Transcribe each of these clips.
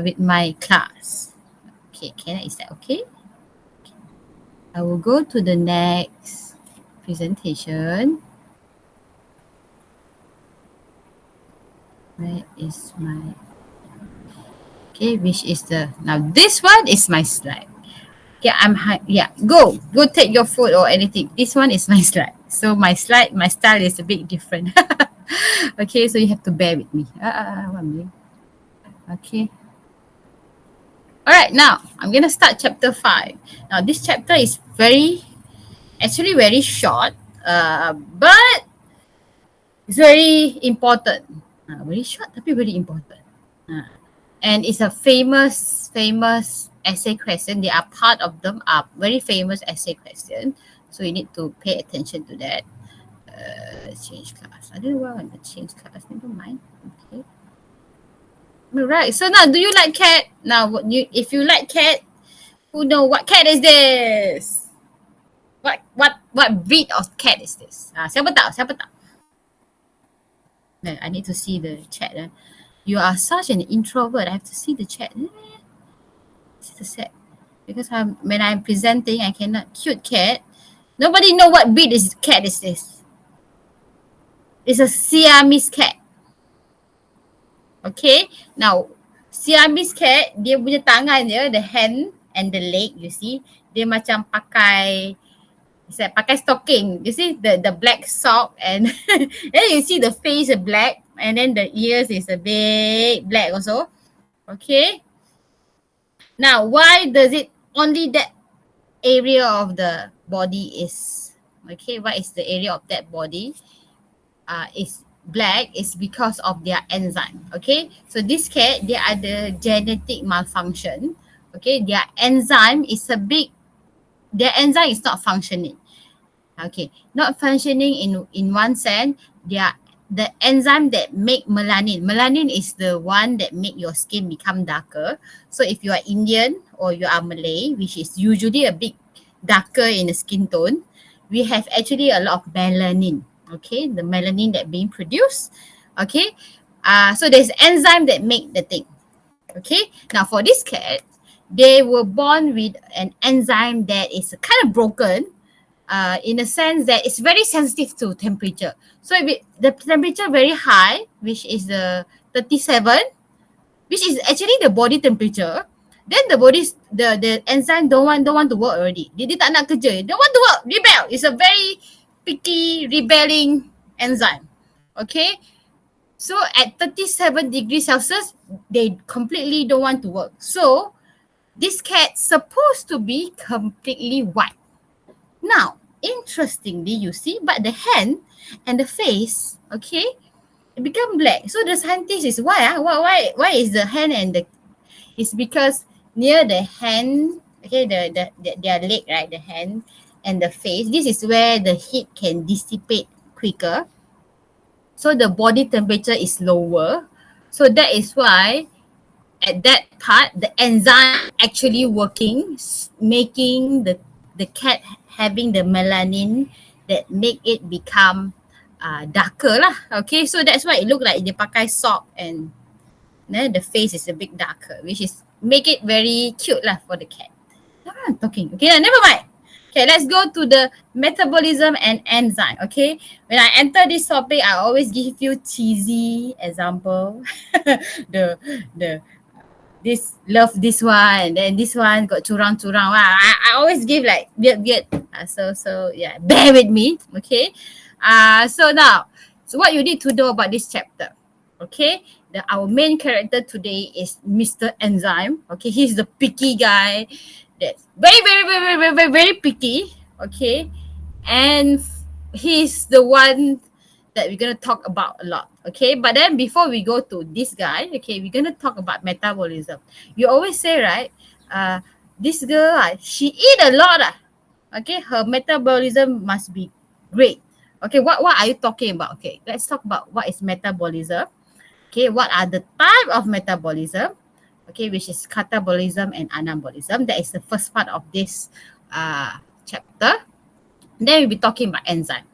with my class. Okay, is that okay? I will go to the next presentation. Where is my, okay, which is the, now this one is my slide. Okay, yeah, go take your food or anything. This one is my slide. So my slide, my style is a bit different. Okay, so you have to bear with me. One minute. Okay. All right, now I'm gonna start chapter 5. Now this chapter is actually very short, but it's very important. Very short tapi very important. And it's a famous essay question. They are part of them are very famous essay question. So you need to pay attention to that. Change class. I don't know why I want to change class. Never mind. Okay. Alright. So now, do you like cat? Now, if you like cat, who know what cat is this? What breed of cat is this? Siapa tahu? Siapa tahu? I need to see the chat. You are such an introvert. I have to see the chat. It's the sad. Because when I'm presenting, I cannot. Cute cat. Nobody know what breed is cat is this. It's a Siamese cat. Okay. Now, Siamese cat, dia punya tangan dia, the hand and the leg, you see, dia macam pakai, it's like pakai stocking. You see the black sock and then you see the face is black and then the ears is a big black also. Okay. Now, why does it only that area of the body is, okay, what is the area of that body is black is because of their enzyme. Okay, so this cat, they are the genetic malfunction. Okay, their enzyme is their enzyme is not functioning. Okay, not functioning in one sense. The enzyme that make melanin. Melanin is the one that make your skin become darker. So if you are Indian or you are Malay, which is usually a bit darker in the skin tone, we have actually a lot of melanin. Okay, the melanin that being produced. Okay, so there's enzyme that make the thing. Okay, now for this cat, they were born with an enzyme that is kind of broken. In a sense that it's very sensitive to temperature. So if the temperature very high, which is the 37, which is actually the body temperature, then the enzyme don't want to work already. Dia tak nak kerja. Don't want to work. Rebel. It's a very picky, rebelling enzyme. Okay. So at 37 degrees Celsius, they completely don't want to work. So this cat supposed to be completely white. Now, interestingly, you see, but the hand and the face, okay, it become black. So the scientist is why is the hand and the, it's because near the hand, okay, their leg, right, the hand and the face, this is where the heat can dissipate quicker. So the body temperature is lower. So that is why at that part, the enzyme actually working, making the cat having the melanin that make it become darker lah. Okay, so that's why it look like dia pakai sock and the face is a bit darker, which is make it very cute lah for the cat. I'm talking. Okay, never mind. Okay, let's go to the metabolism and enzyme. Okay, when I enter this topic, I always give you cheesy example. the this love this one and then this one got curang-curang. I always give like weird. So yeah, bear with me. Okay. So now, so what you need to know about this chapter. Okay. Our main character today is Mr. Enzyme. Okay, he's the picky guy. That's very picky. Okay. And he's the one that we're going to talk about a lot. Okay, but then before we go to this guy, okay, we're going to talk about metabolism. You always say, right, this girl, she eat a lot. Okay, her metabolism must be great. Okay, what are you talking about? Okay, let's talk about what is metabolism. Okay, what are the type of metabolism? Okay, which is catabolism and anabolism. That is the first part of this chapter. Then we'll be talking about enzyme.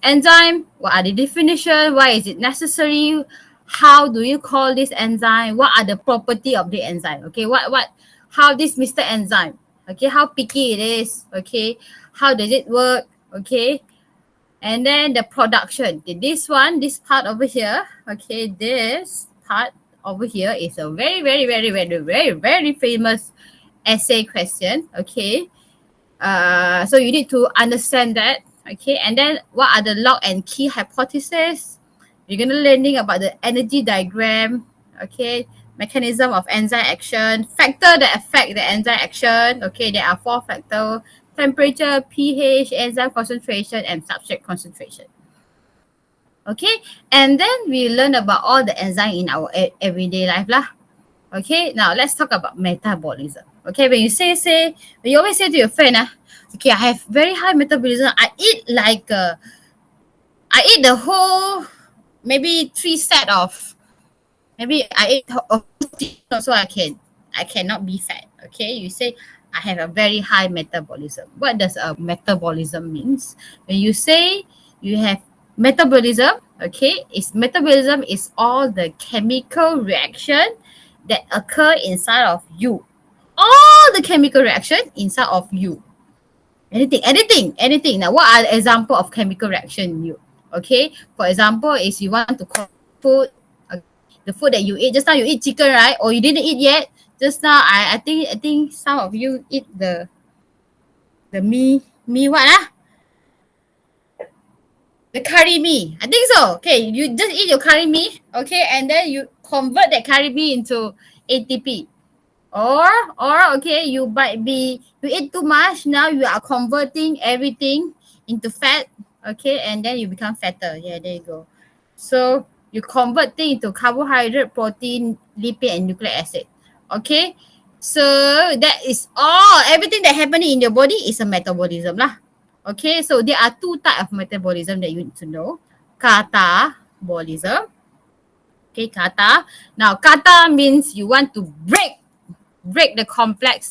Enzyme, what are the definition? Why is it necessary? How do you call this enzyme? What are the property of the enzyme? Okay, how this Mr. Enzyme, okay, how picky it is, okay, how does it work, okay, and then the production. Okay, this part over here, okay, this part over here is a very famous essay question, okay. So you need to understand that, okay. And then what are the log and key hypotheses? You're gonna learning about the energy diagram, okay, mechanism of enzyme action, factor that affect the enzyme action. Okay, there are 4 factors: temperature, pH, enzyme concentration, and substrate concentration. Okay, and then we learn about all the enzyme in our everyday life lah. Okay, now let's talk about metabolism. Okay, when you when you always say to your friend, okay, I have very high metabolism. I eat the whole, maybe 3 set of, maybe I eat a whole chicken so I cannot be fat. Okay, you say I have a very high metabolism. What does a metabolism means? When you say you have metabolism, okay, metabolism is all the chemical reaction that occur inside of you. All the chemical reaction inside of you. Anything. Now, what are the example of chemical reaction in you? Okay, for example, is you want to cook food, the food that you eat. Just now you eat chicken, right? Or you didn't eat yet. Just now, I think some of you eat the mee what the curry mee. I think so. Okay, you just eat your curry mee, okay, and then you convert that curry mee into ATP. Or okay, you eat too much, now you are converting everything into fat, okay, and then you become fatter. Yeah, there you go. So you convert things into carbohydrate, protein, lipid, and nucleic acid. Okay, so that is all. Everything that happening in your body is a metabolism lah. Okay, so there are 2 types of metabolism that you need to know. Catabolism. Okay, kata. Now, kata means you want to break the complex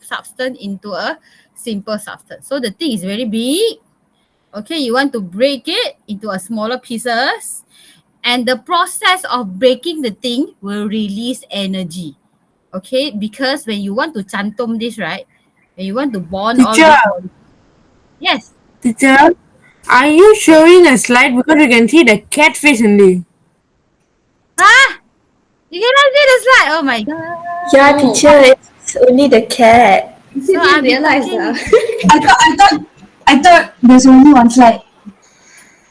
substance into a simple substance. So the thing is very big. Okay, you want to break it into a smaller pieces, and the process of breaking the thing will release energy. Okay, because when you want to chantom this, right? When you want to bond all Teacher, these yes. teacher, are you showing a slide because we can see the cat face only? Ah, you cannot see the slide. Oh my god. Yeah, teacher, it's only the cat. So Didn't I'll be realize talking. I thought there's only one slide.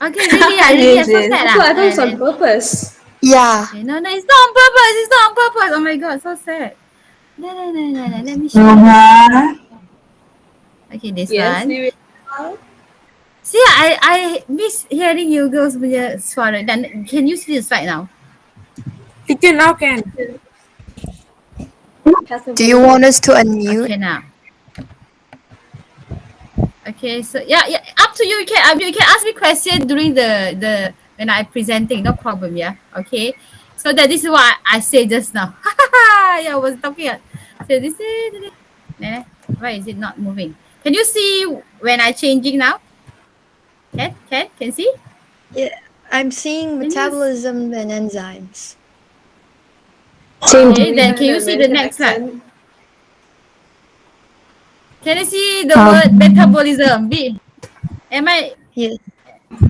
Okay, really, really, Yes, I'm so yes. sad. So I thought it's on purpose. Yeah. Okay, no, it's not on purpose. It's not on purpose. Oh my god, so sad. No. Let me show you. Nova. Okay, this Yes, one. we will. See, I miss hearing you girls punya suara. Dan can you see the slide now? Teacher, now can. Do you want us to unmute? Okay, now. Okay, so yeah, up to you. You can ask me question during the when I presenting, no problem. Yeah, okay. So that this is what I said just now. Yeah, I was talking. So this is why is it not moving? Can you see when I changing now? Can see? Yeah, I'm seeing Can you metabolism and enzymes. Same. Okay, then can you see the next slide? Can you see the word metabolism? Am I? Yes.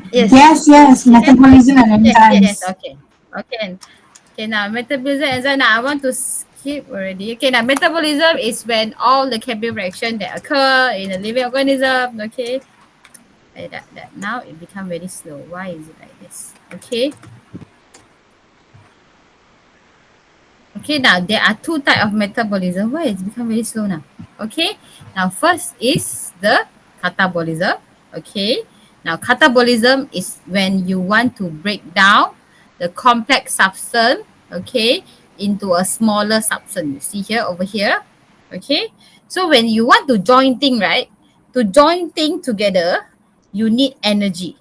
Yes. Yes, metabolism and Yes. enzymes. Okay. Okay. Now metabolism enzyme. Now I want to skip already. Okay. Now metabolism is when all the chemical reaction that occur in a living organism. Okay. That now it become very slow. Why is it like this? Okay. Okay, now there are 2 types of metabolism. Why it's become very slow now? Okay, now first is the catabolism. Okay, now catabolism is when you want to break down the complex substance, okay, into a smaller substance. You see here, over here. Okay, so when you want to join thing, right? To join thing together, you need energy.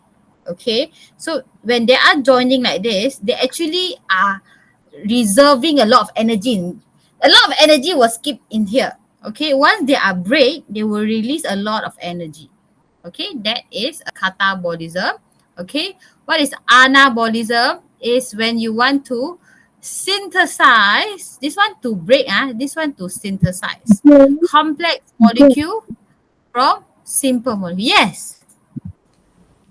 Okay, so when they are joining like this, they actually are reserving a lot of energy. A lot of energy was kept in here. Okay, once they are break, they will release a lot of energy. Okay, that is a catabolism. Okay, what is anabolism? is when you want to synthesize, this one to break, this one to synthesize complex molecule from simple molecule. Yes.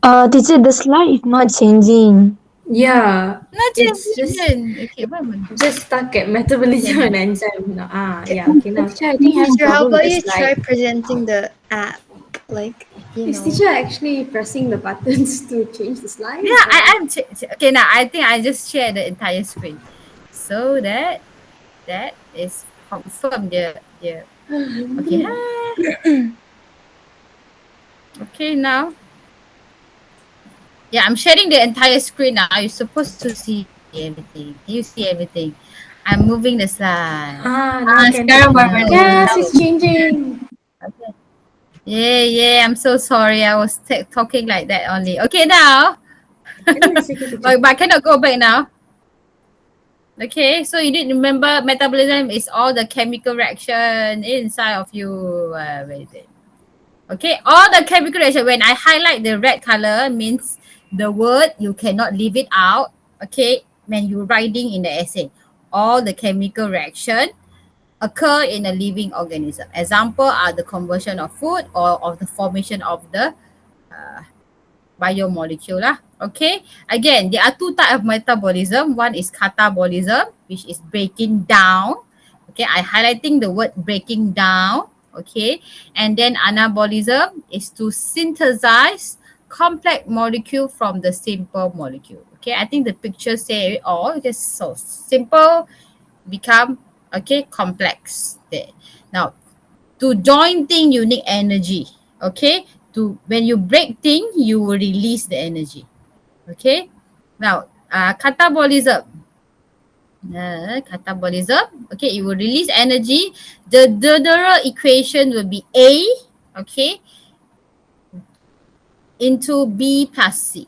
Teacher, the slide is not changing. Yeah, Not it's just okay, what am I- just stuck at metabolism Okay, and enzyme now. Yeah, okay now. Teacher, I think I have a Teacher, how problem with about the you try slide. presenting the app? Like, Is teacher actually pressing the buttons to change the slides? Yeah, or- I'm okay now. I think I just share the entire screen so that that is confirmed. The okay. Hi. Okay now. Yeah, I'm sharing the entire screen now. You're supposed to see everything. You see everything. I'm moving the slide. Now can sekarang baru Now, ada. Yes, now. it's changing. Okay. Yeah. I'm so sorry. I was talking like that only. Okay now. It's okay, teacher. But I cannot go back now. Okay, so you need to remember metabolism is all the chemical reaction inside of you. Where is it? Okay, all the chemical reaction. When I highlight the red color means the word you cannot leave it out. Okay, when you're writing in the essay, all the chemical reaction occur in a living organism. Example are the conversion of food or of the formation of the biomolecule lah. Okay. Again, there are two types of metabolism. One is catabolism, which is breaking down. Okay, I highlighting the word breaking down. Okay. And then anabolism is to synthesize complex molecule from the simple molecule. Okay, I think the picture say it all. Just so simple become complex there. Now, to join thing you need energy. Okay, to when you break thing you will release the energy. Okay, now catabolism. Catabolism, okay, it will release energy. The general equation will be A, okay, into B plus C.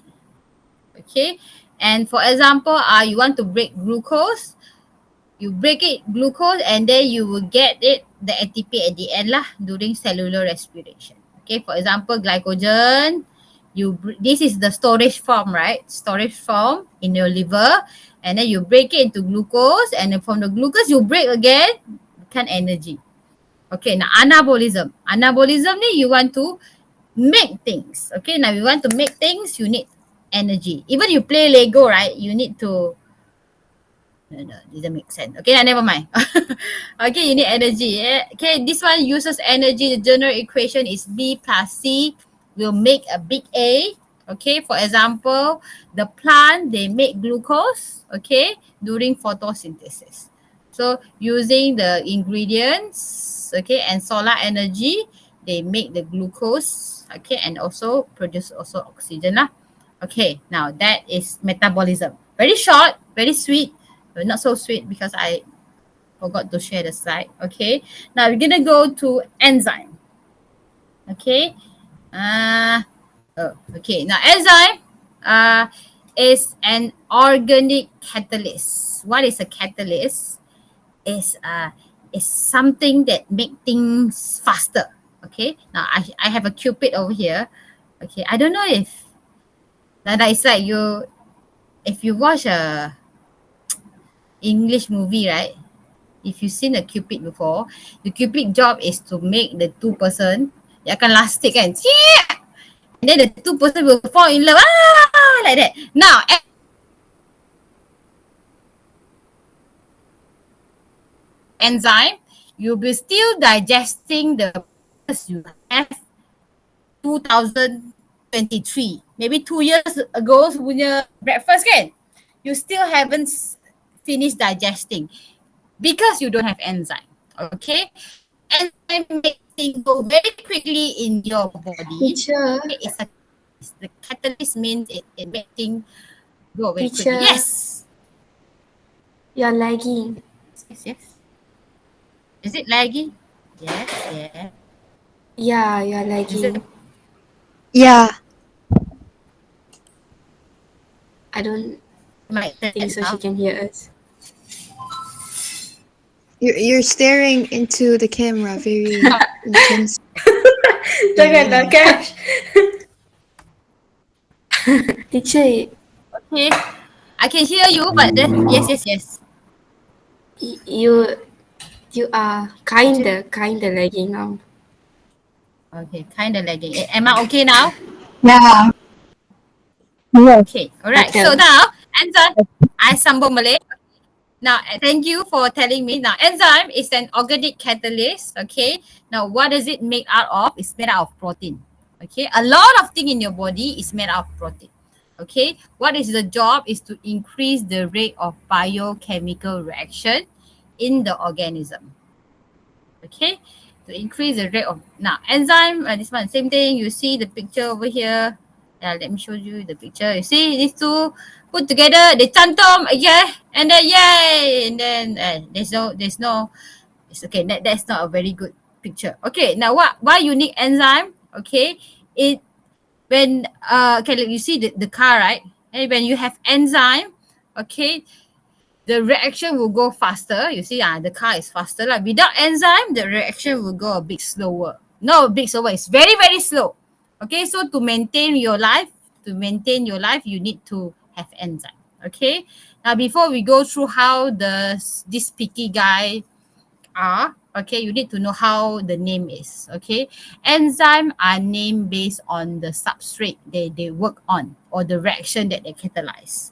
Okay, and for example, you want to break glucose, you break it glucose and then you will get it the ATP at the end lah during cellular respiration. Okay, for example, glycogen, this is the storage form, right? Storage form in your liver, and then you break it into glucose, and then from the glucose you break again, become energy. Okay, now anabolism. Anabolism ni you want to make things. Okay, now you want to make things, you need energy. Even you play Lego, right? You need to no, doesn't make sense. Okay, never mind. Okay, you need energy. Okay, this one uses energy. The general equation is B plus C will make a big A. Okay, for example, the plant, they make glucose, okay, during photosynthesis. So using the ingredients, okay, and solar energy, they make the glucose, okay, and also produce also oxygen lah. Okay, now that is metabolism. Very short, very sweet, but not so sweet because I forgot to share the slide. Okay, now we're gonna go to enzyme. Okay, okay. Now enzyme is an organic catalyst. What is a catalyst? Is something that make things faster. Okay, now I have a cupid over here. Okay, I don't know if that is like you, if you watch a English movie, right? If you've seen a cupid before, the cupid job is to make the two person yang akan lastik kan. And then the two person will fall in love. Like that. Now, enzyme, you'll be still digesting the breakfast you have 2023. Maybe 2 years ago punya breakfast kan. You still haven't finished digesting because you don't have enzyme. Okay, enzyme makes things go very quickly in your body. Teacher. The catalyst means it makes things go very Teacher. quickly. Yes. You're lagging. Yes. Is it laggy? Yes. Yeah, you're Is it? lagging. Yeah. I don't My think so she can hear us. You're staring into the camera very intense. Jangan Cash. Teacher, Okay. I can hear you, but yes. You are kinda lagging now. Okay, kind of lagging. Am I okay now? Yeah. Yes. Okay, all right. So Better. now, enzyme, I sambung Malay. Now, thank you for telling me. Now, enzyme is an organic catalyst. Okay. Now, what does it make out of? It's made out of protein. Okay. A lot of thing in your body is made out of protein. Okay. What is the job? Is to increase the rate of biochemical reaction in the organism. Okay, to increase the rate of now enzyme, this one same thing. You see the picture over here. Let me show you the picture. You see these two put together, they cantom, yeah, and then yay, and then there's no it's okay. That's not a very good picture. Okay, now why you need enzyme? Okay, it when okay, you see the car, right? And when you have enzyme, okay, the reaction will go faster. You see, the car is faster. Like without enzyme, the reaction will go a bit slower. No, a bit slower. It's very, very slow. Okay, so to maintain your life, you need to have enzyme. Okay. Now, before we go through how this picky guy are, okay, you need to know how the name is. Okay, enzyme are named based on the substrate they work on or the reaction that they catalyze.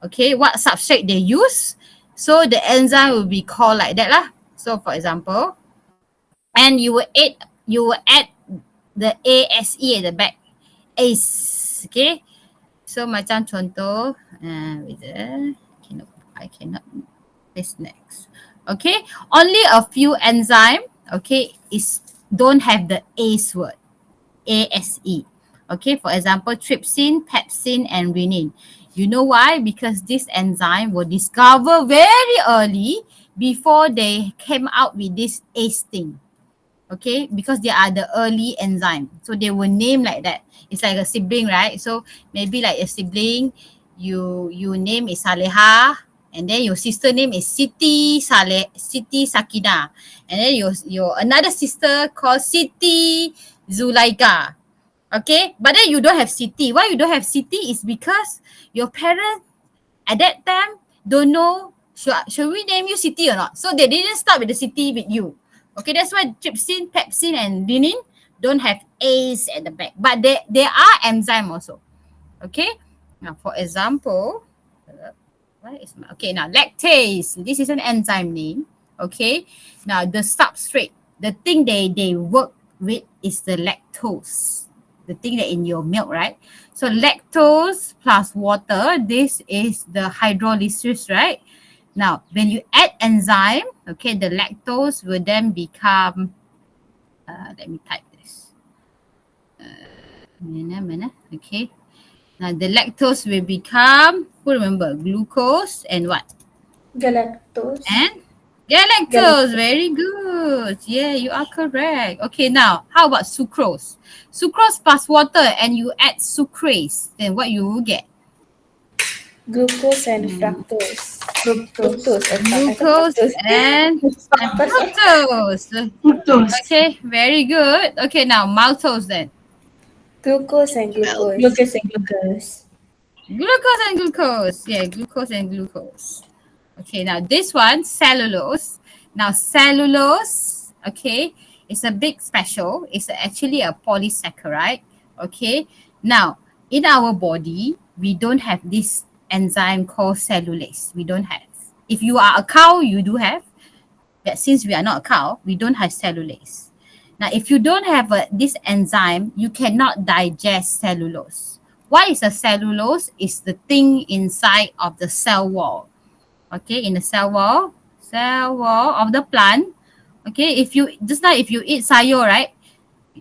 Okay, what substrate they use, so the enzyme will be called like that lah. So for example, and you will add the ASE at the back, ACE. Okay, so macam contoh, wait, I cannot this next. Okay, only a few enzyme, okay, is don't have the ACE word, ASE. Okay, for example, trypsin, pepsin, and renin. You know why? Because this enzyme were discovered very early before they came out with this ACE thing. Okay, because they are the early enzyme. So they were named like that. It's like a sibling, right? So maybe like a sibling, you name is Saleha, and then your sister name is Siti Sakina. And then your another sister called Siti Zulaika. Okay, but then you don't have Siti. Why you don't have Siti is because your parents at that time don't know should we name you Siti or not. So they didn't start with the Siti with you. Okay, that's why trypsin, pepsin, and renin don't have A's at the back, but they are enzyme also. Okay, now for example, okay, now lactase. This is an enzyme name. Okay, now the substrate, the thing they work with is the lactose, the thing that in your milk, right? So lactose plus water, this is the hydrolysis, right? Now, when you add enzyme, okay, the lactose will then become, let me type this. Okay. Now, the lactose will become, who remember, glucose and what? Galactose. And galactose. Very good. Yeah, you are correct. Okay, now, how about sucrose? Sucrose plus water and you add sucrase, then what you will get? Glucose and fructose. Fructose. Glucose and fructose. Fructose. Okay, very good. Okay, now maltose then. Glucose and glucose. Glucose and glucose. Glucose and glucose. Yeah, glucose and glucose. Okay, now this one, cellulose. Now cellulose, okay, it's a big special. It's actually a polysaccharide. Okay, now in our body, we don't have this enzyme called cellulase. We don't have. If you are a cow, you do have. But since we are not a cow, we don't have cellulase. Now, if you don't have this enzyme, you cannot digest cellulose. What is a cellulose? It's the thing inside of the cell wall. Okay, in the cell wall of the plant. Okay, if you eat sayo, right?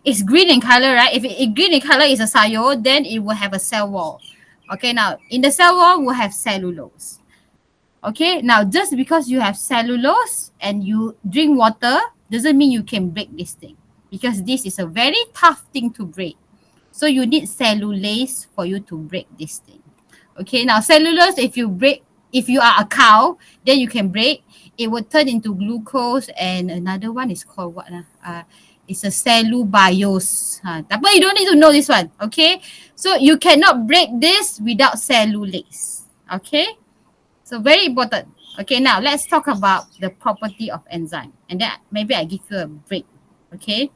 It's green in color, right? If green in color is a sayo, then it will have a cell wall. Okay, now in the cell wall, we'll have cellulose. Okay, now just because you have cellulose and you drink water doesn't mean you can break this thing, because this is a very tough thing to break. So you need cellulase for you to break this thing. Okay, now cellulose, if you are a cow, then you can break. It will turn into glucose, and another one is called what? It's a cellubiose. But you don't need to know this one. Okay, so you cannot break this without cellulase. Okay. So very important. Okay, now let's talk about the property of enzyme. And then maybe I give you a break. Okay.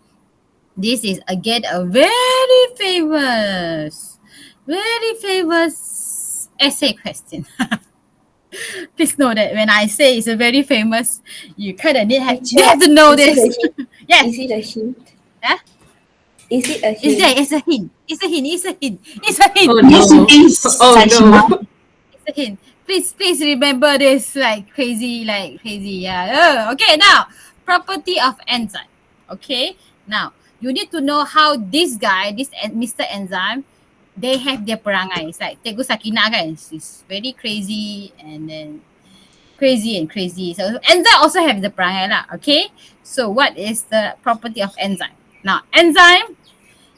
This is again a very famous essay question. Please know that when I say it's a very famous, you kind of you have to know Is it this. a hint? Yes. Is it a hint? Yeah. Is it a It's there. hint? It's a hint. It's a hint. It's a hint. It's a hint. Oh Yes, no. it is, Oh Sajima. no. It's a hint. Please remember this like crazy. Yeah. Oh, okay. Now, property of enzyme. Okay. Now, you need to know how this guy, Mr. Enzyme, they have their perangai. It's like Cikgu Sakina kan. She's very crazy and then crazy. So enzyme also have the perangai lah. Okay. So what is the property of enzyme? Now, enzyme,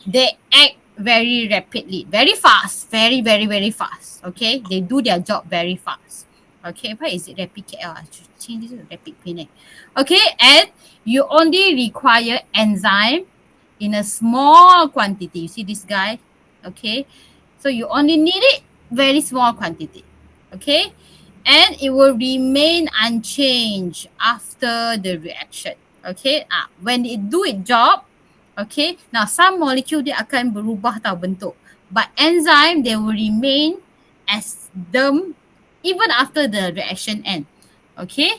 they act very rapidly, very fast, very fast. Okay, they do their job very fast. Okay, why is it rapid KL? I should change this to rapid Penang. Okay, and you only require enzyme in a small quantity. You see this guy? Okay, so you only need it very small quantity. Okay, and it will remain unchanged after the reaction. Okay, when it do its job, okay, now some molecule dia akan berubah tau bentuk, but enzyme they will remain as them even after the reaction end. Okay,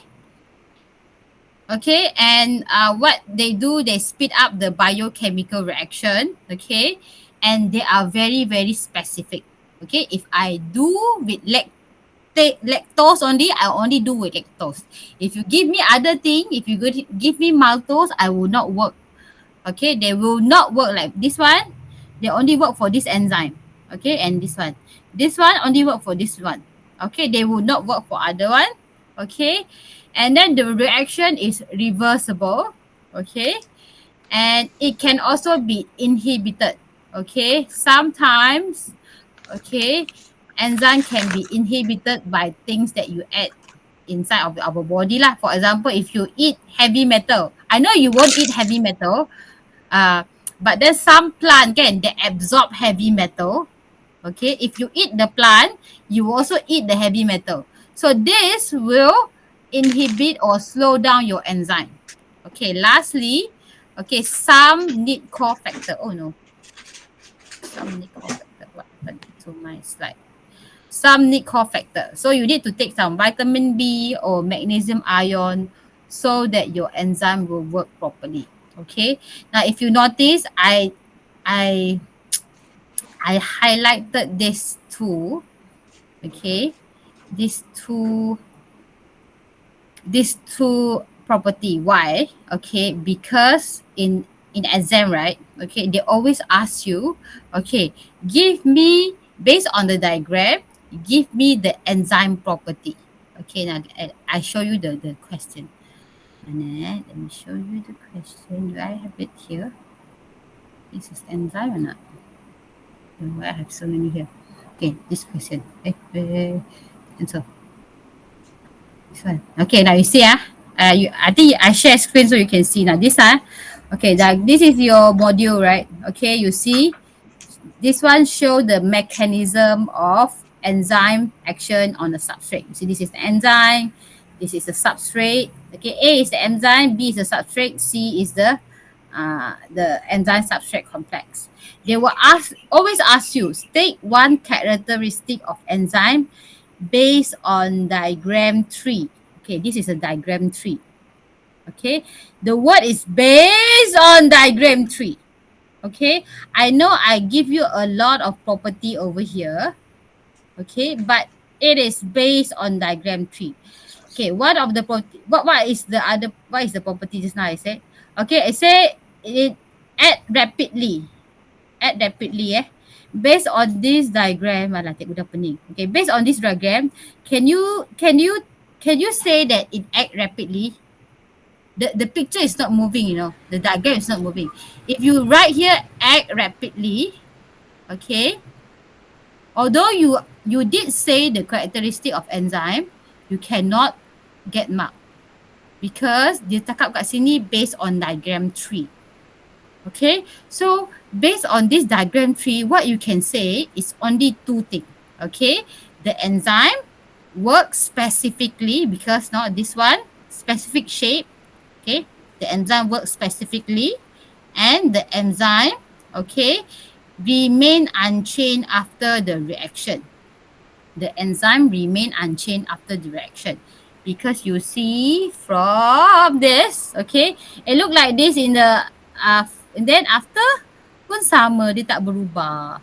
okay, and what they do, they speed up the biochemical reaction. Okay, and they are very specific. Okay, if I do with lactose only, I only do with lactose. If you give me other thing, if you give me maltose, I will not work. Okay, they will not work like this one. They only work for this enzyme. Okay, and this one only work for this one. Okay, they will not work for other one. Okay, and then the reaction is reversible. Okay, and it can also be inhibited. Okay, sometimes, okay, enzyme can be inhibited by things that you add inside of our body lah. For example, if you eat heavy metal, I know you won't eat heavy metal, uh, but there's some plant can that absorb heavy metal. Okay, if you eat the plant, you also eat the heavy metal. So this will inhibit or slow down your enzyme. Okay, lastly, okay, some need core factor. Oh no, some need core factor. What happened to my slide? Some need core factor. So you need to take some vitamin B or magnesium ion so that your enzyme will work properly. Okay. Now, if you notice, I highlighted these two. Okay, these two property. Why? Okay, because in exam, right? Okay, they always ask you, okay, give me based on the diagram, give me the enzyme property. Okay, now I show you the question. And let me show you the question. Do I have it here? This is enzyme or not? Oh, I have so many here. Okay, this question. Answer. This one. Okay, now you see I think I share screen so you can see now. Okay, this is your module, right? Okay, you see this one show the mechanism of enzyme action on the substrate. You see, this is the enzyme, this is the substrate. Okay, A is the enzyme, B is the substrate, C is the enzyme substrate complex. They will always ask you, state one characteristic of enzyme based on diagram 3. Okay, this is a diagram 3. Okay, the word is based on diagram 3. Okay, I know I give you a lot of property over here. Okay, but it is based on diagram 3. Okay, what is the property just now I said? Okay, I say it add rapidly. Based on this diagram, okay, based on this diagram, can you say that it act rapidly? The picture is not moving, the diagram is not moving. If you write here act rapidly, okay, although you did say the characteristic of enzyme, you cannot get mark because dia cakap kat sini based on diagram 3. Okay, so based on this diagram 3, what you can say is only two things. Okay, the enzyme work specifically because not this one, specific shape, okay? The enzyme works specifically and the enzyme, okay, remain unchanged after the reaction. The enzyme remain unchanged after the reaction. Because you see from this, okay, it look like this in the, and then after pun sama, dia tak berubah.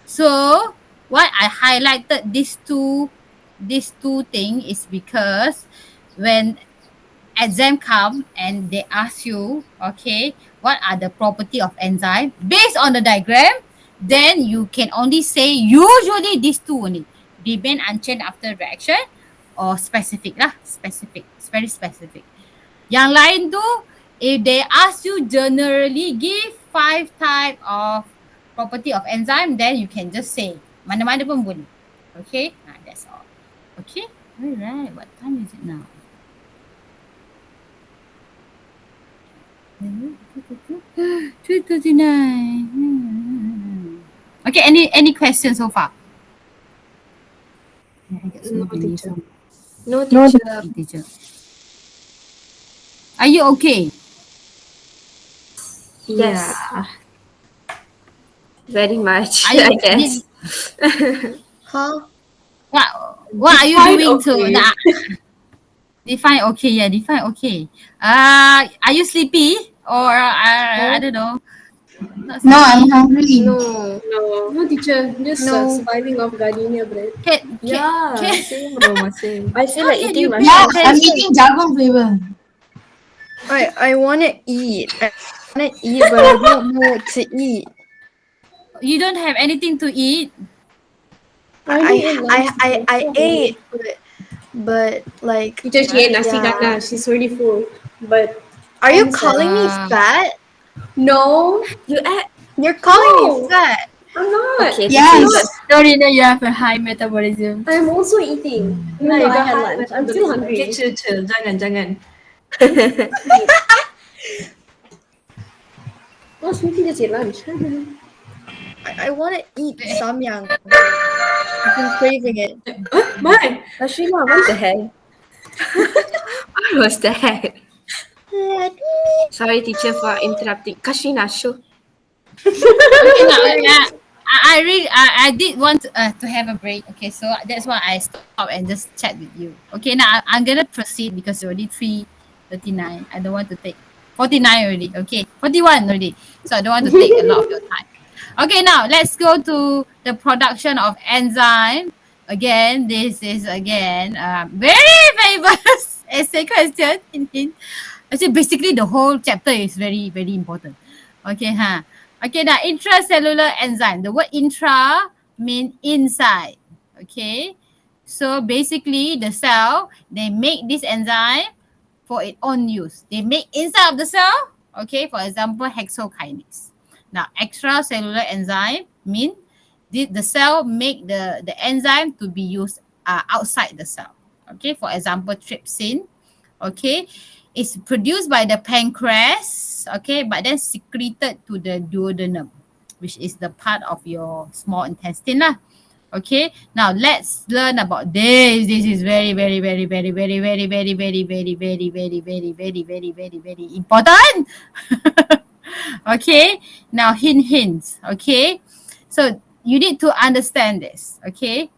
So, why I highlighted these two thing is because when exam come and they ask you, okay, what are the property of enzyme based on the diagram, then you can only say usually these two only, remain unchanged after reaction or specific lah, specific, it's very specific. Yang lain tu, if they ask you generally give 5 type of property of enzyme, then you can just say mana-mana pun boleh. Okay, that's all. Okay, alright, what time is it now? 2:39. Okay, any questions so far? No, teacher. No, Teacher. Are you okay? Yeah. Very much, Are you, I guess. Huh? What are you Define doing to okay. define okay? Yeah, define okay. Are you sleepy or I don't know? Not No, I'm sleepy. hungry. No, teacher. Just surviving off gardenia bread. Yeah, same Roma, same. I feel How like can eating you my be Yeah, okay? I'm eating jagung flavor. I want to eat. I want to eat, but I don't know what to eat. You don't have anything to eat. I ate, but like, Teacher, she ate nasi Yeah. gana. She's already full. But are you I'm calling me Uh, fat? no, You're calling No. me fat. I'm not. Okay, Yes. Sorry that you have a high metabolism. I'm also eating. Even Yeah, though you I got had high lunch. I'm still metabolism. hungry. Okay, chill. Jangan. Oh, Sweetie just ate lunch. I want to eat samyang. I've been craving it. Bye. Ashrina, what the heck? What was that? Sorry, teacher, for interrupting. Kashina, show. Okay, now, I did want to have a break. Okay, so that's why I stopped and just chat with you. Okay, now I'm gonna proceed because it's already 3:39. I don't want to take 49 already. Okay, 41 already. So I don't want to take a lot of your time. Okay, now let's go to the production of enzyme. Again, this is again very famous essay question. Actually, basically the whole chapter is very very important. Okay, Okay, now intracellular enzyme. The word intra mean inside. Okay. So basically the cell, they make this enzyme for its own use. They make inside of the cell, okay, for example, hexokinase. Now extracellular enzyme mean the cell make the enzyme to be used outside the cell. Okay, for example, trypsin, okay, it's produced by the pancreas, okay, but then secreted to the duodenum, which is the part of your small intestine lah. Okay, now let's learn about this. This is very very important. Okay, now hints. Okay, so you need to understand this. Okay,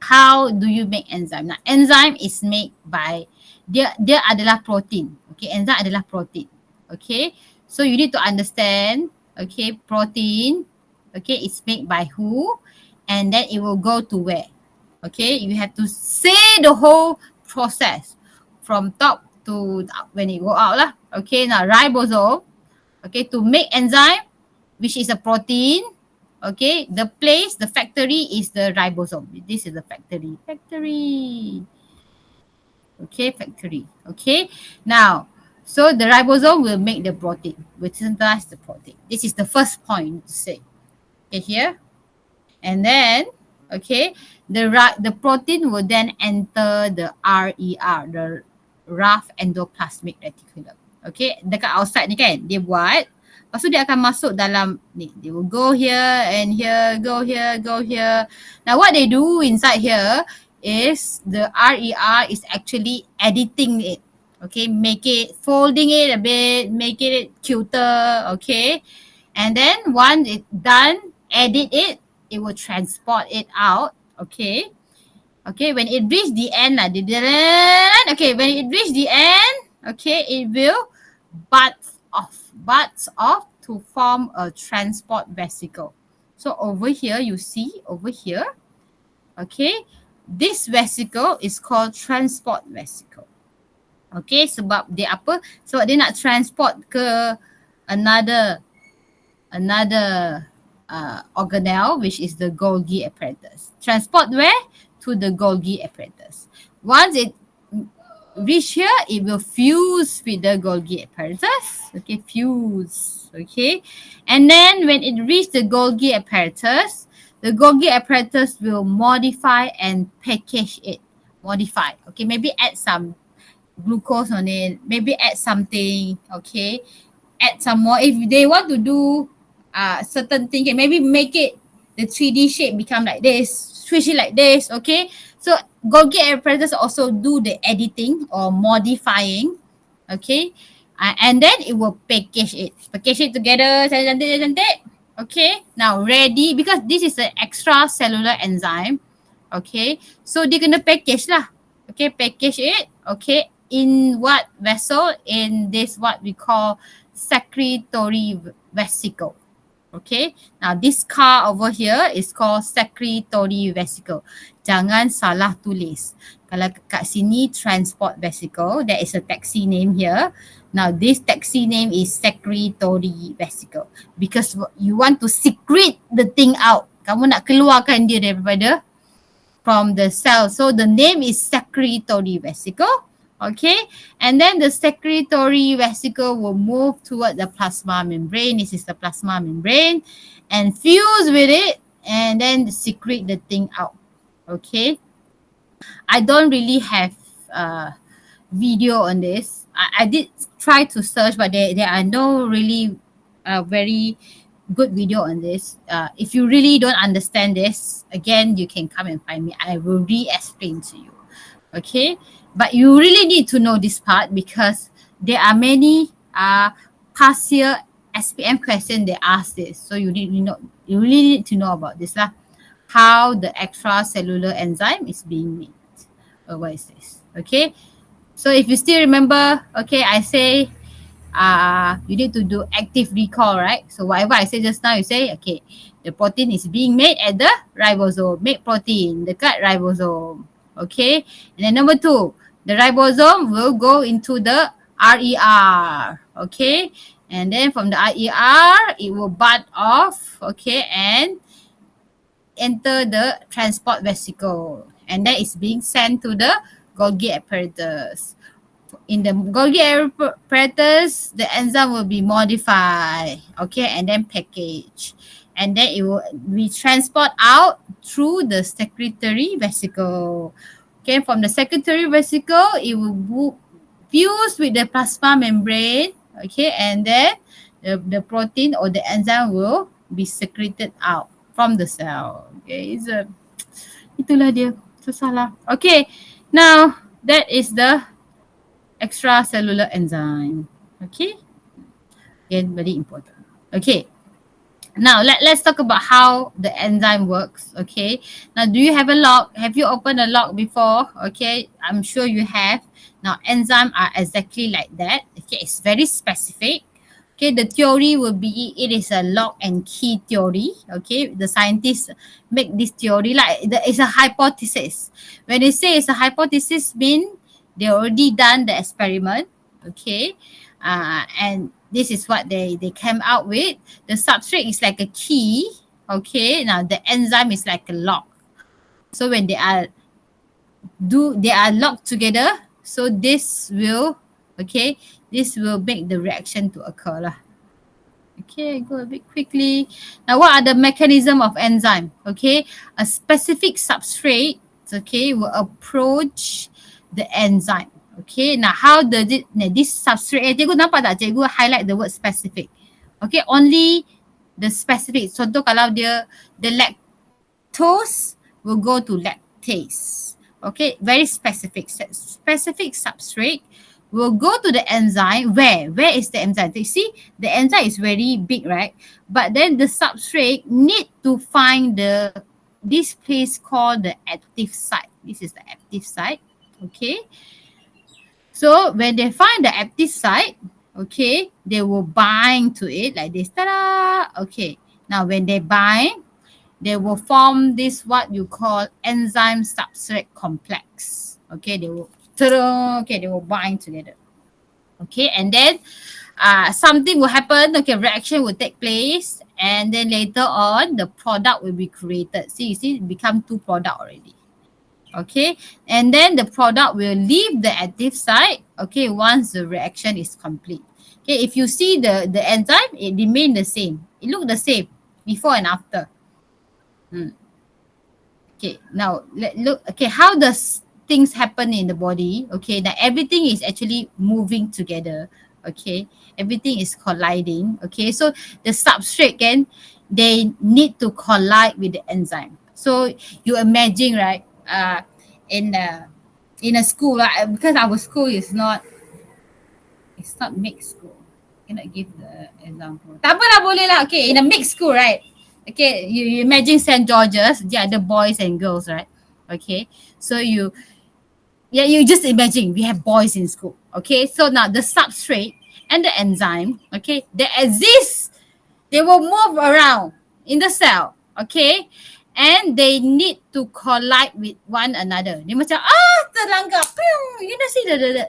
how do you make enzyme? Now, enzyme is made by dia adalah protein. Okay, enzyme adalah protein. Okay, so you need to understand. Okay, protein. Okay, it's made by who, and then it will go to where. Okay, you have to say the whole process from top to when it go out lah. Okay, now ribosome. Okay, to make enzyme, which is a protein. Okay, the place, the factory is the ribosome. This is the factory. Okay, factory. Okay, now, so the ribosome will make the protein, will synthesize the protein. This is the first point to say. Okay, here. And then, okay, the protein will then enter the RER, the rough endoplasmic reticulum. Okay, dekat outside ni kan, dia buat. Lepas tu dia akan masuk dalam ni. They will go here and here, go here, go here. Now what they do inside here, is the RER is actually editing it. Okay, make it, folding it a bit, making it cuter. Okay, and then once it's done, edit it, it will transport it out. Okay, okay, when it reach the end, okay, when it reach the end, okay, it will buds off to form a transport vesicle. So over here, you see over here, okay, this vesicle is called transport vesicle. Okay, sebab dia apa? Sebab dia nak transport ke another organelle, which is the Golgi apparatus. Transport where? To the Golgi apparatus. Once it reach here, it will fuse with the Golgi apparatus. Okay, fuse. Okay, and then when it reach the Golgi apparatus will modify and package it. Modify. Okay, maybe add some glucose on it, maybe add something. Okay, add some more. If they want to do certain thing, maybe make it the 3D shape become like this, switch it like this. Okay, so Golgi apparatus also do the editing or modifying. Okay, and then it will package it together, cantik. Okay, now ready, because this is an extracellular enzyme. Okay, so dia kena package lah. Okay, package it. Okay, in what vessel? In this what we call secretory vesicle. Okay, now this car over here is called secretory vesicle. Jangan salah tulis. Kalau kat sini transport vesicle, there is a taxi name here. Now this taxi name is secretory vesicle because you want to secrete the thing out. Kamu nak keluarkan dia daripada from the cell. So the name is secretory vesicle. Okay, and then the secretory vesicle will move toward the plasma membrane. This is the plasma membrane, and fuse with it, and then secrete the thing out. Okay, I don't really have video on this. I did try to search, but there are no really very good video on this. If you really don't understand this, again, you can come and find me. I will re-explain to you. Okay, but you really need to know this part because there are many past year SPM questions they ask this. So you really need to know about this lah. How the extracellular enzyme is being made. What is this? Okay, so if you still remember, okay, I say you need to do active recall, right? So whatever I say just now, you say, okay, the protein is being made at the ribosome. Make protein dekat ribosome. Okay, and then number 2, the ribosome will go into the RER. Okay, and then from the RER, it will bud off. Okay, and enter the transport vesicle, and that is being sent to the Golgi apparatus. In the Golgi apparatus, the enzyme will be modified, okay, and then packaged. And then it will be transport out through the secretory vesicle. Okay, from the secretory vesicle, it will fuse with the plasma membrane. Okay, and then the protein or the enzyme will be secreted out from the cell. Okay, itulah dia. Susah lah. Okay, now that is the extracellular enzyme. Okay, again, very important. Okay, now let's talk about how the enzyme works. Okay, now do you have a log? Have you opened a log before? Okay, I'm sure you have. Now enzymes are exactly like that. Okay, it's very specific. Okay, the theory will be, it is a lock and key theory. Okay, the scientists make this theory like it's a hypothesis. When they say it's a hypothesis, mean they already done the experiment. Okay, and this is what they came out with. The substrate is like a key. Okay, now the enzyme is like a lock. So when they are locked together, so this will make the reaction to occur lah. Okay, go a bit quickly. Now, what are the mechanism of enzyme? Okay, a specific substrate, okay, will approach the enzyme. Okay, now how does it, this substrate, cikgu nampak tak cikgu highlight the word specific? Okay, only the specific. Contoh kalau dia, the lactose will go to lactase. Okay, very specific. Specific substrate will go to the enzyme. Where is the enzyme? You see, the enzyme is very big, right? But then the substrate need to find this place called the active site. This is the active site. Okay. So when they find the active site, okay, they will bind to it like this. Ta-da! Okay. Now when they bind, they will form this what you call enzyme substrate complex. Okay, they will they will bind together. Okay, and then something will happen. Okay, reaction will take place, and then later on the product will be created. See, you see, it become two product already. Okay, and then the product will leave the active site. Okay, once the reaction is complete. Okay, if you see the enzyme, it remain the same. It look the same before and after. Okay, now look. Okay, how does things happen in the body? Okay, that everything is actually moving together. Okay, everything is colliding. Okay, so the substrate can they need to collide with the enzyme. So you imagine, right? In a school, right? Because our school is not it's not mixed school. Cannot give the example. Tak apa lah, boleh lah. Okay, in a mixed school, right? Okay, you imagine St. George's, yeah, the boys and girls, right? Okay, so you just imagine we have boys in school. Okay, so now the substrate and the enzyme, okay, they exist. They will move around in the cell. Okay, and they need to collide with one another. Dia macam terlanggar. Pew! You know see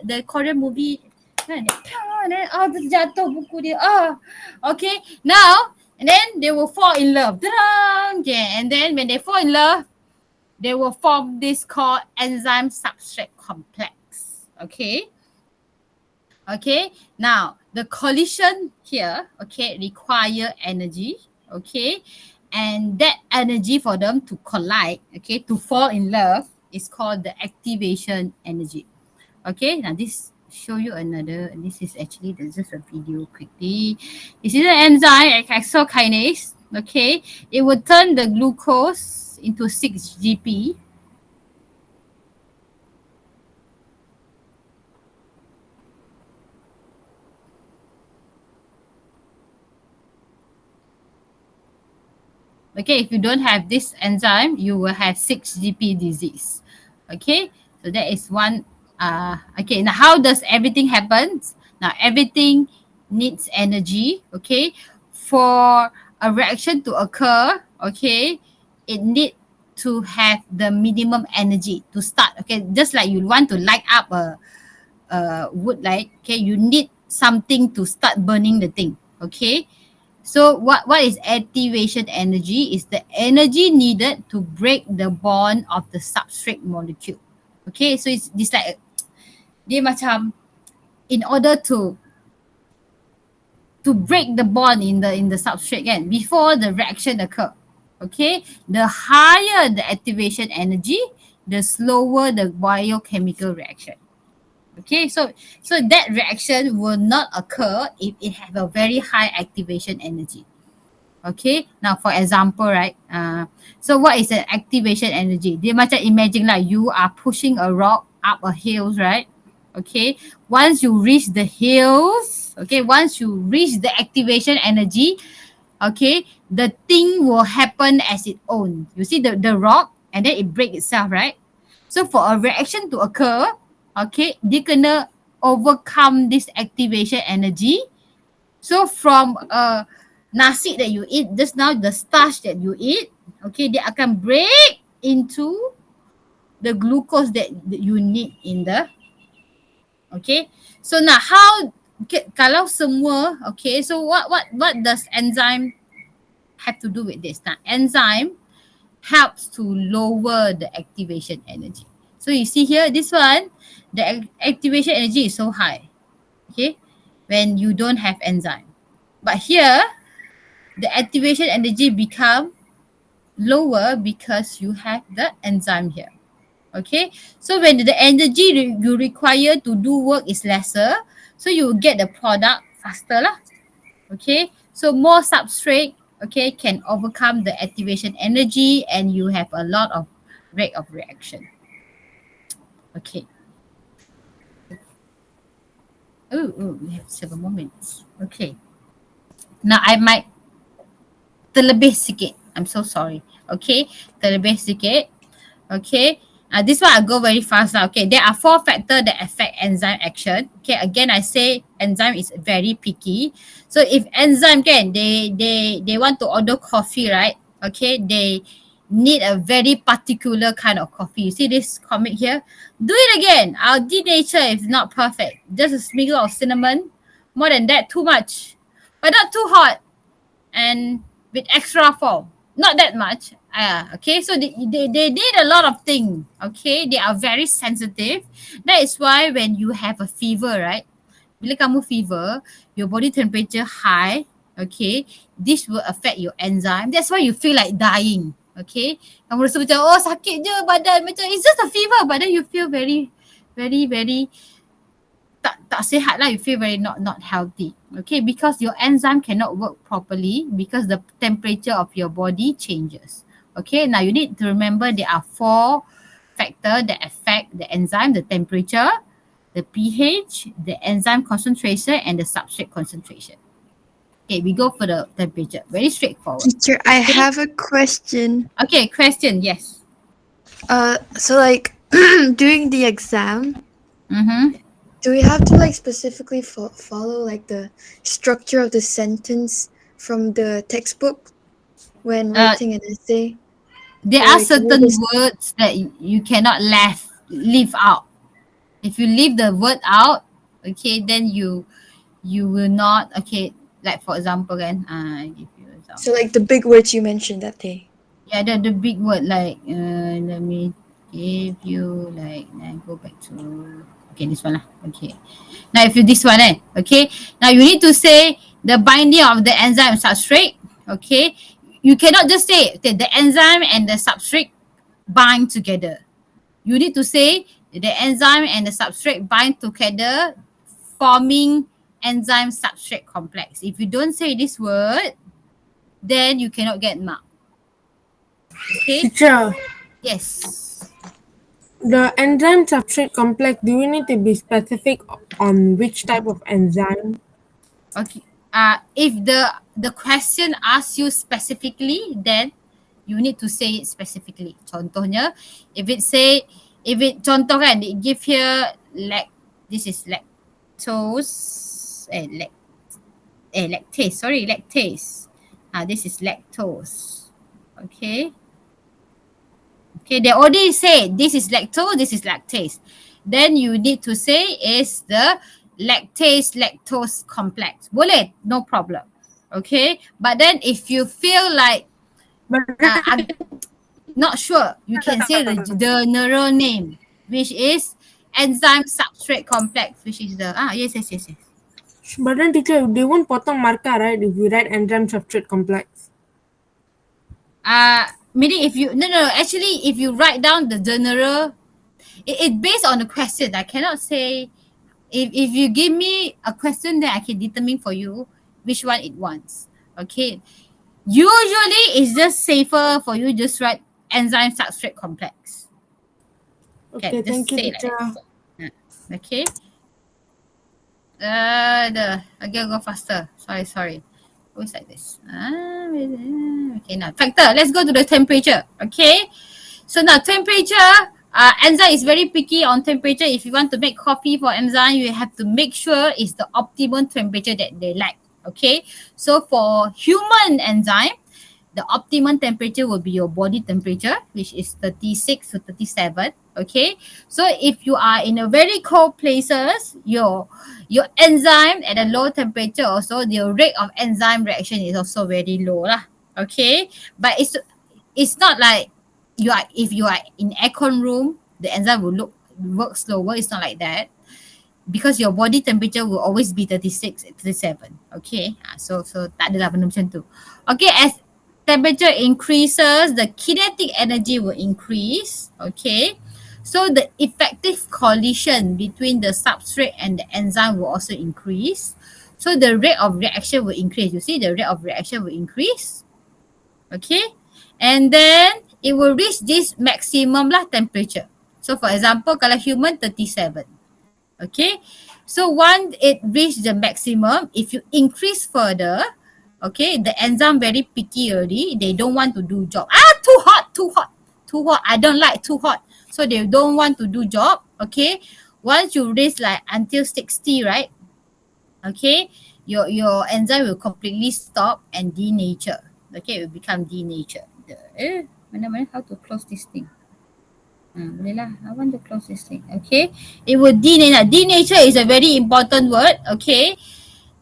the Korean movie kan? Pew! Then terjatuh buku dia. Okay. Now and then they will fall in love. Ta-da! Okay. And then when they fall in love, they will form this called enzyme substrate complex. Okay. Okay. Now the collision here, okay, require energy. Okay. And that energy for them to collide, okay, to fall in love is called the activation energy. Okay, now this show you another, this is actually just a video quickly. This is an enzyme, hexokinase. Okay, it will turn the glucose into 6-GP. Okay, if you don't have this enzyme, you will have 6-GP disease. Okay, so that is one. Okay, now how does everything happen? Now everything needs energy. Okay, for a reaction to occur, okay, it need to have the minimum energy to start. Okay, just like you want to light up a wood light. Okay, you need something to start burning the thing. Okay. So what is activation energy? Is the energy needed to break the bond of the substrate molecule. Okay, so it's like dia macam in order to break the bond in the substrate kan before the reaction occur. Okay, the higher the activation energy, the slower the biochemical reaction. Okay, so that reaction will not occur if it have a very high activation energy. Okay, now for example, right? So what is an activation energy? Dia macam imagine lah, you are pushing a rock up a hill, right? Okay, once you reach the hills, okay, once you reach the activation energy, okay, the thing will happen as its own. You see the rock and then it break itself, right? So for a reaction to occur, okay, dia kena overcome this activation energy. So from nasi that you eat just now, the starch that you eat, okay, dia akan break into the glucose that you need in the, okay. So now how, okay, kalau semua, okay, so what does enzyme have to do with this? Now enzyme helps to lower the activation energy. So you see here, this one, the activation energy is so high, okay, when you don't have enzyme. But here, the activation energy become lower because you have the enzyme here. Okay, so when the energy you require to do work is lesser, so you will get the product faster lah. Okay, so more substrate, okay, can overcome the activation energy and you have a lot of rate of reaction. Okay. Oh, we have 7 more minutes. Okay. Now I might terlebih sikit. I'm so sorry. Okay, terlebih sikit. Okay. This one I'll go very fast now. Okay, there are 4 factors that affect enzyme action. Okay, again I say enzyme is very picky. So if enzyme can they want to order coffee, right? Okay, they need a very particular kind of coffee. You see this comic here? Do it again. Our denature is not perfect. Just a sprinkle of cinnamon. More than that, too much. But not too hot. And with extra foam. Not that much. Okay, so they did a lot of things. Okay, they are very sensitive. That is why when you have a fever, right? Bila kamu fever, your body temperature high, okay, this will affect your enzyme. That's why you feel like dying. Okay, kamu rasa macam, oh sakit je badan, macam it's just a fever, but then you feel very, very, very tak sihat lah. You feel very not healthy. Okay, because your enzyme cannot work properly because the temperature of your body changes. Okay, now you need to remember there are 4 factors that affect the enzyme: the temperature, the pH, the enzyme concentration, and the substrate concentration. Okay, we go for the temperature. Very straightforward. Teacher, I have a question. Okay, question. Yes. So like during the exam, Mm-hmm. do we have to like specifically follow like the structure of the sentence from the textbook when writing an essay? There Or are like certain what is- words that you cannot leave out. If you leave the word out, okay, then you will not, okay, like for example kan, I give you an example. So like the big words you mentioned that day. Yeah, the big word like let me give you like, go back to, okay, this one lah. Okay, now if you this one okay, now you need to say the binding of the enzyme substrate. Okay, you cannot just say, okay, the enzyme and the substrate bind together. You need to say the enzyme and the substrate bind together, forming enzyme substrate complex. If you don't say this word, then you cannot get mark. Okay? Teacher, Yes. the enzyme substrate complex, do we need to be specific on which type of enzyme? Okay. If the question asks you specifically, then you need to say it specifically. Contohnya, if contoh kan, it give here this is lactose, lactase. This is lactose. Okay. Okay, they already say this is lactase. Then you need to say is the lactose complex. Boleh, no problem. Okay, but then if you feel like But I'm not sure, you can say the general name, which is enzyme substrate complex, which is the yes. but then teacher, they won't potong marker, right? If we write enzyme substrate complex. Meaning if you no, actually if you write down the general, it based on the question. I cannot say if you give me a question, then I can determine for you which one it wants. Okay, usually it's just safer for you just write enzyme substrate complex. Okay, just thank you, say like teacher. that. Okay. Again, go faster. Sorry. Always like this. Okay, now factor. Let's go to the temperature. Okay. So now temperature. Enzyme is very picky on temperature. If you want to make coffee for enzyme, you have to make sure it's the optimum temperature that they like. Okay. So for human enzyme, the optimum temperature will be your body temperature, which is 36 to 37. Okay. So if you are in a very cold places, your enzyme at a low temperature also, the rate of enzyme reaction is also very low lah. Okay. But it's not like if you are in aircon room, the enzyme will work slower. It's not like that. Because your body temperature will always be 36, 37. Okay. So tak adalah benda macam tu. Okay, as temperature increases, the kinetic energy will increase. Okay. So the effective collision between the substrate and the enzyme will also increase. So the rate of reaction will increase. You see, the rate of reaction will increase. Okay. And then it will reach this maximum temperature. So for example, kalau human 37. Okay. So once it reach the maximum, if you increase further, okay, the enzyme very picky already. They don't want to do job. Too hot, too hot, too hot. I don't like too hot. So they don't want to do job. Okay. Once you reach like until 60, right? Okay, your enzyme will completely stop and denature. Okay, it will become denature. Mana how to close this thing? Boleh lah. I want to close this thing. Okay, it will denature. Denature is a very important word. Okay,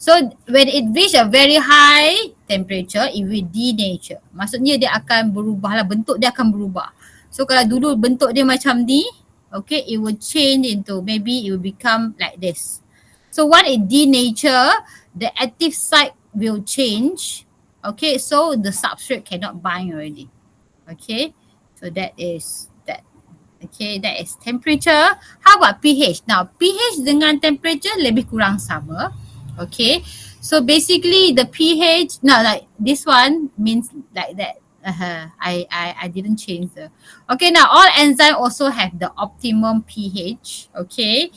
so when it reach a very high temperature, it will denature. Maksudnya dia akan berubah lah, bentuk dia akan berubah. So kalau dulu bentuk dia macam ni, okay, it will change into, maybe it will become like this. So when it denature, the active site will change. Okay, so the substrate cannot bind already. Okay, so that is that. Okay, that is temperature. How about pH? Now, pH dengan temperature lebih kurang sama. Okay, so basically the pH, no, like this one means like that. I didn't change the. Okay, now all enzyme also have the optimum pH. Okay,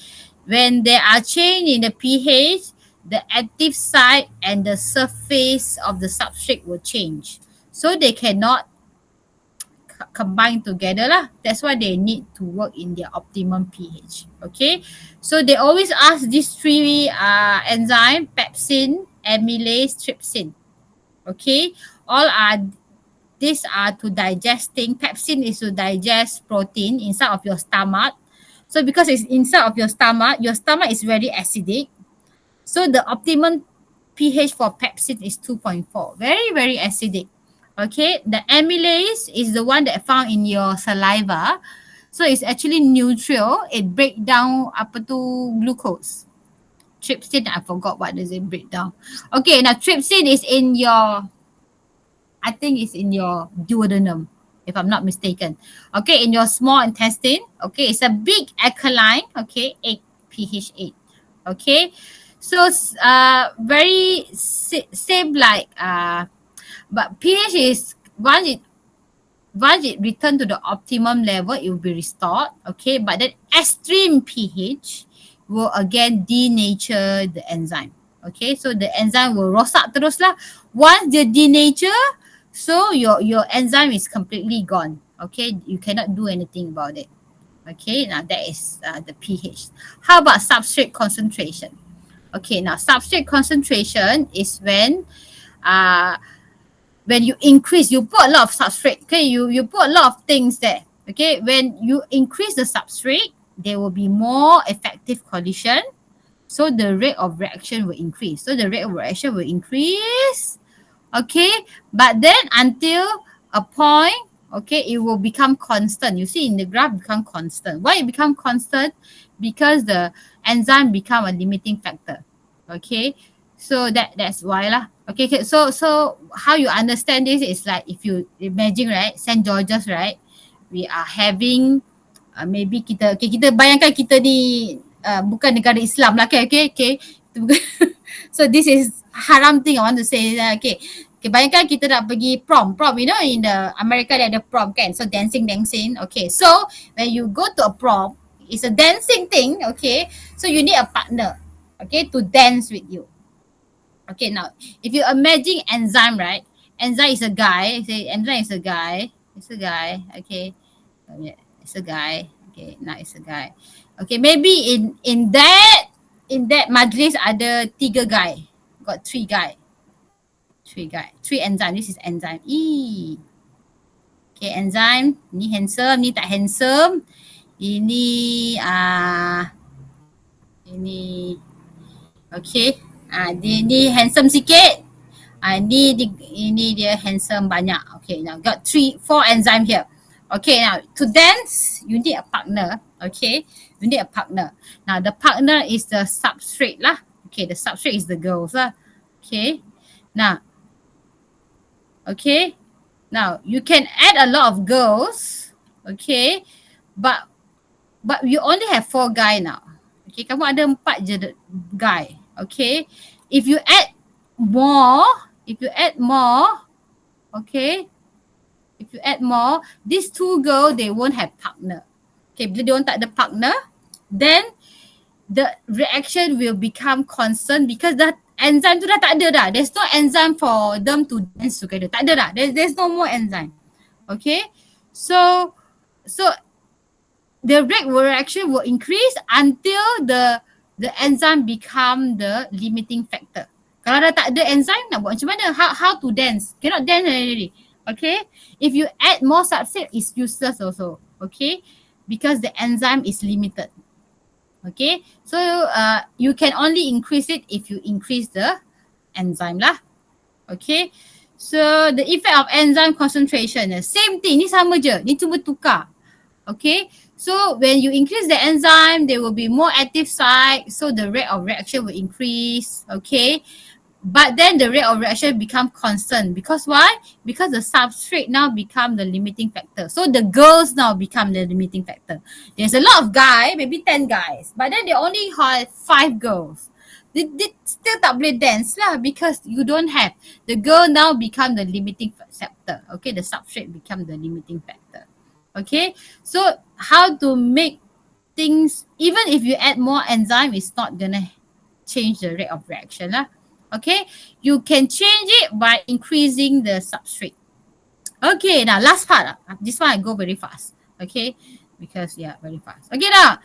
when there are change in the pH, the active site and the surface of the substrate will change. So they cannot combine together lah. That's why they need to work in their optimum pH. Okay, so they always ask these three enzyme: pepsin, amylase, trypsin. Okay, all are, these are to digesting. Pepsin is to digest protein inside of your stomach. So because it's inside of your stomach is very acidic. So the optimum pH for pepsin is 2.4. Very, very acidic. Okay, the amylase is the one that found in your saliva. So it's actually neutral. It break down apa tu glucose. Trypsin, I forgot what does it break down. Okay, now trypsin is in your, I think it's in your duodenum, if I'm not mistaken. Okay, in your small intestine. Okay, it's a big alkaline. Okay, 8 pH 8. Okay, so very same like but pH is once it return to the optimum level, it will be restored. Okay, but then extreme pH will again denature the enzyme. Okay, so the enzyme will rosak terus lah. Once the denature, so your enzyme is completely gone. Okay, you cannot do anything about it. Okay, now that is the pH. How about substrate concentration? Okay, now substrate concentration is when you increase, you put a lot of substrate. Okay, you put a lot of things there. Okay, when you increase the substrate, there will be more effective collision. So the rate of reaction will increase. So the rate of reaction will increase. Okay, but then until a point, okay, it will become constant. You see in the graph become constant. Why it become constant? Because the enzyme become a limiting factor. Okay, so that's why lah. Okay, so how you understand this is like, if you imagine, right, St. George's, right, we are having maybe kita bayangkan kita ni bukan negara Islam lah. Okay. So this is haram thing I want to say. Okay, bayangkan kita nak pergi prom, you know, in the America they ada prom kan, so dancing. Okay, so when you go to a prom, it's a dancing thing. Okay, so you need a partner, okay, to dance with you. Okay, now if you imagine enzyme, right, enzyme is a guy. Say enzyme is a guy. It's a guy. Okay, it's a guy. Okay, now it's a guy. Okay, maybe in that majlis ada 3 guy. Got 3 guy. 3 enzyme. This is enzyme E. Okay, enzyme. Ni handsome, ni tak handsome. Ini ini okay. Dia ni handsome sikit. Ini dia handsome banyak. Okay, now got 4 enzyme here. Okay, now to dance, you need a partner. Okay, you need a partner. Now the partner is the substrate lah. Okay, the substrate is the girls lah. Okay, now you can add a lot of girls. Okay, but you only have 4 guy now. Okay, kamu ada 4 je guy. Okay, if you add more, okay, if you add more, these 2 girls, they won't have partner. Okay, bila dia orang tak ada partner, then the reaction will become constant because the enzyme tu dah tak ada dah. There's no enzyme for them to dance together. Tak ada dah. There's no more enzyme. Okay, so the rate of reaction will increase until the enzyme become the limiting factor. Kalau dah tak ada enzyme, nak buat macam mana? How to dance? Cannot dance already. Okay, if you add more substrate, it's useless also. Okay, because the enzyme is limited. Okay, so you can only increase it if you increase the enzyme lah. Okay, so the effect of enzyme concentration, same thing, ni sama je, ni cuma tukar. Okay, so when you increase the enzyme, there will be more active site, so the rate of reaction will increase. Okay, but then the rate of reaction become constant because why? Because the substrate now become the limiting factor. So the girls now become the limiting factor. There's a lot of guys, maybe 10 guys, but then they only have 5 girls. They still tak boleh dance lah because you don't have. The girl now become the limiting factor. Okay, the substrate become the limiting factor. Okay, so how to make things, even if you add more enzyme, it's not gonna change the rate of reaction lah. Okay, you can change it by increasing the substrate. Okay, now last part. This one I go very fast. Okay, because yeah, very fast. Okay, now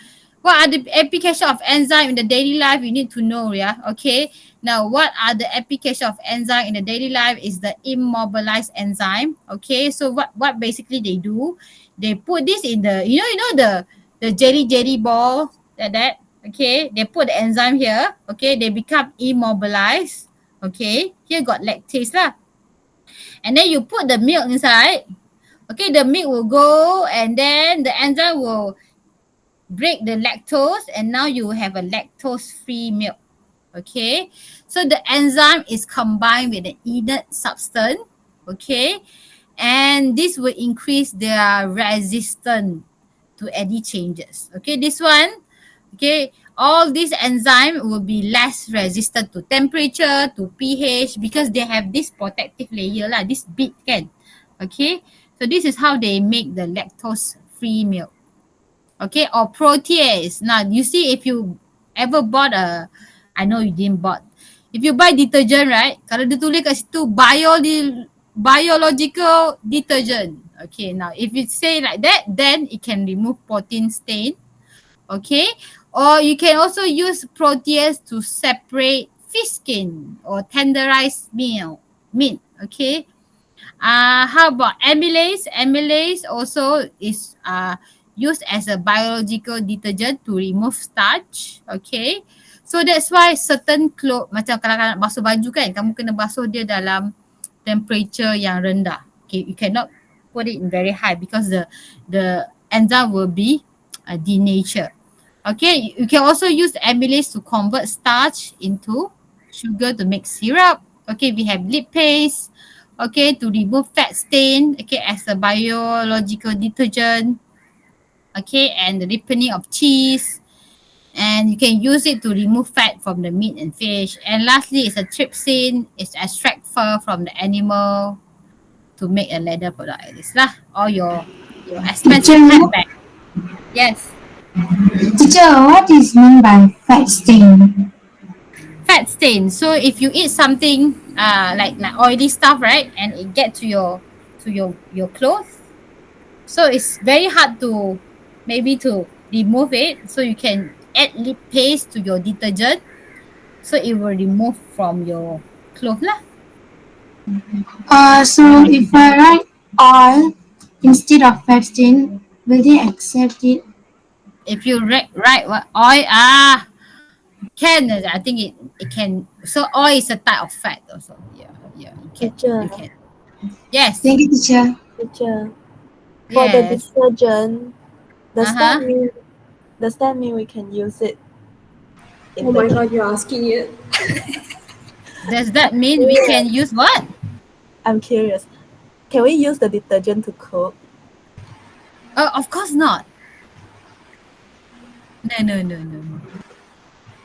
what are the application of enzyme in the daily life? You need to know, yeah. Okay, now what are the application of enzyme in the daily life is the immobilized enzyme. Okay, so what basically they do, they put this in the you know the jelly ball that. Okay, they put the enzyme here. Okay, they become immobilized. Okay, here got lactase lah. And then you put the milk inside. Okay, the milk will go and then the enzyme will break the lactose and now you have a lactose-free milk. Okay, so the enzyme is combined with an inert substance. Okay, and this will increase their resistance to any changes. Okay, this one. Okay, all these enzymes will be less resistant to temperature, to pH because they have this protective layer lah, this bead kan. Okay, so this is how they make the lactose-free milk. Okay, or protease. Now, you see if you ever bought I know you didn't bought. If you buy detergent, right? Kalau dia tulis kat situ biological detergent. Okay, now if it say like that, then it can remove protein stain. Okay, or you can also use protease to separate fish skin or tenderize meat. Okay, how about amylase? Amylase also is used as a biological detergent to remove starch. Okay, so that's why certain clothes, macam kalau nak basuh baju kan, kamu kena basuh dia dalam temperature yang rendah. Okay, you cannot put it in very high because the enzyme will be denatured. Okay, you can also use amylase to convert starch into sugar to make syrup. Okay, we have lipase. Okay, to remove fat stain. Okay, as a biological detergent. Okay, and the ripening of cheese. And you can use it to remove fat from the meat and fish. And lastly, it's a trypsin. It's extract fur from the animal to make a leather product. Like this lah. Or your expensive handbag. Yes. Teacher, what is meant by fat stain? Fat stain. So if you eat something like oily stuff, right, and it get to your clothes, so it's very hard to remove it. So you can add lip paste to your detergent, so it will remove from your clothes lah. So if I write oil instead of fat stain, will they accept it? If you write what oil, can, I think it can. So oil is a type of fat also. Yeah, you can. Teacher. You can. Yes. Thank you, teacher. Teacher, for the Yes. detergent, does Uh-huh. that mean we can use it? Oh my god, you're asking it. Does that mean we can use what? I'm curious. Can we use the detergent to cook? Of course not. No.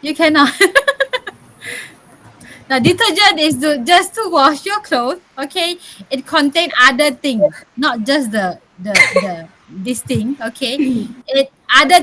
You cannot. Now, detergent is just to wash your clothes. Okay, it contains other things, not just the this thing, okay, it other